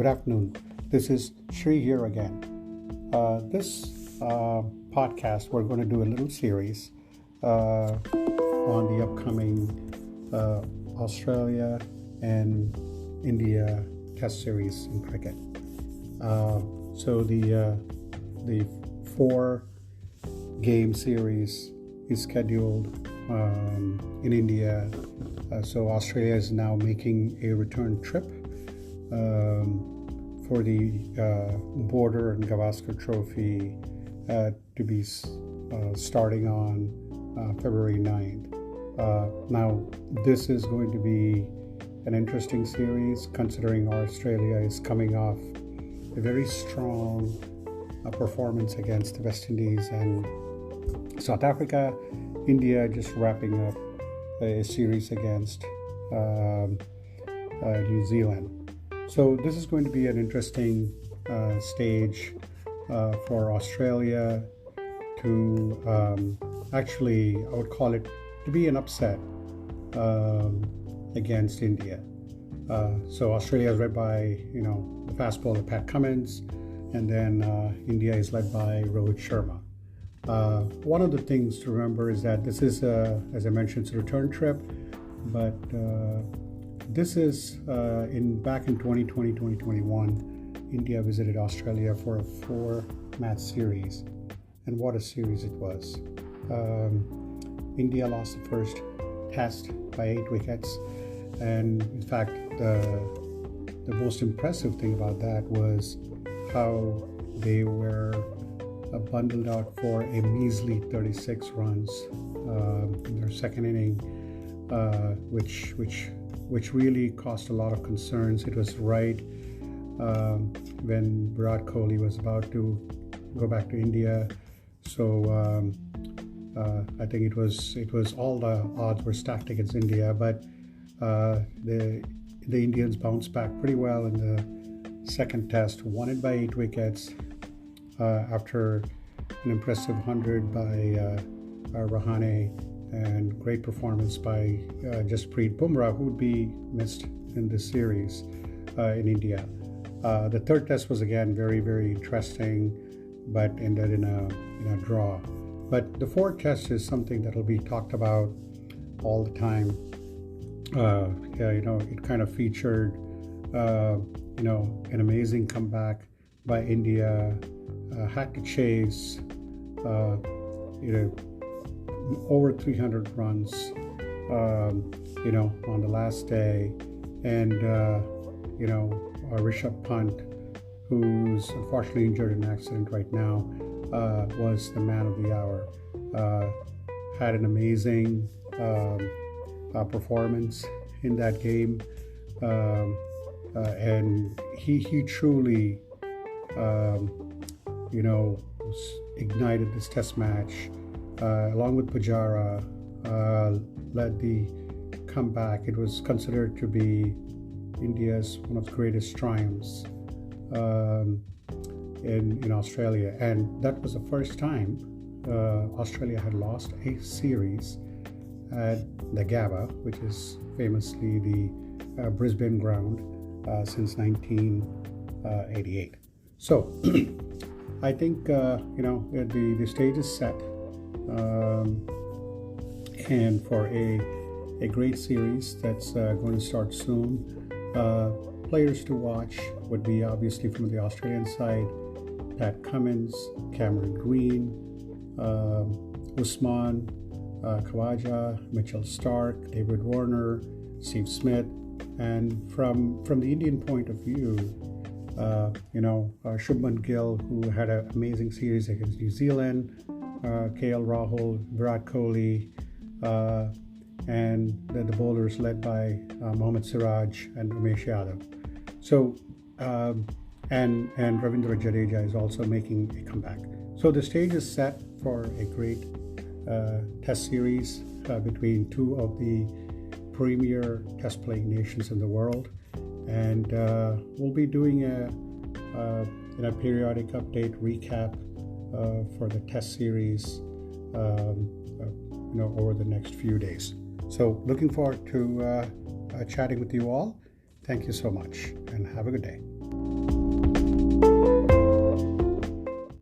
Good afternoon. This is Shri here again. This podcast, we're going to do a little series on the upcoming Australia and India Test Series in cricket. So the 4-game series is scheduled in India. So Australia is now making a return trip for the Border Gavaskar Trophy to be starting on February 9th. Now, this is going to be an interesting series considering Australia is coming off a very strong performance against the West Indies and South Africa. India just wrapping up a series against New Zealand. So this is going to be an interesting stage for Australia to actually, I would call it, to be an upset against India. So Australia is led by, the fast bowler Pat Cummins, and then India is led by Rohit Sharma. One of the things to remember is that this is, as I mentioned, it's a return trip, but this is back in 2020, 2021, India visited Australia for a 4-match series, and what a series it was. India lost the first test by 8 wickets, and in fact, the most impressive thing about that was how they were bundled out for a measly 36 runs in their second inning, which really caused a lot of concerns. It was right when Virat Kohli was about to go back to India, so I think it was all the odds were stacked against India, but the Indians bounced back pretty well in the second test, won it by 8 wickets after an impressive 100 by Rahane and great performance by Jasprit Bumrah, who would be missed in this series in India. The third test was again very, very interesting, but ended in a draw. But the fourth test is something that will be talked about all the time. It kind of featured, an amazing comeback by India. Had to chase, over 300 runs, on the last day, and Rishabh Pant, who's unfortunately injured in an accident right now, was the man of the hour. Had an amazing performance in that game, and he truly, ignited this test match. Along with Pujara, led the comeback. It was considered to be India's one of the greatest triumphs in Australia, and that was the first time Australia had lost a series at the Gabba, which is famously the Brisbane ground, since 1988. So I think the stage is set. And for a great series that's going to start soon. Players to watch would be obviously from the Australian side, Pat Cummins, Cameron Green, Usman Khawaja, Mitchell Starc, David Warner, Steve Smith, and from the Indian point of view, Shubman Gill, who had an amazing series against New Zealand, KL Rahul, Virat Kohli, and the bowlers led by Mohammad Siraj and Ramesh Yadav. So, and Ravindra Jadeja is also making a comeback. So the stage is set for a great test series between two of the premier test playing nations in the world, and we'll be doing a periodic update recap for the test series over the next few days. So looking forward to chatting with you all. Thank you so much and have a good day.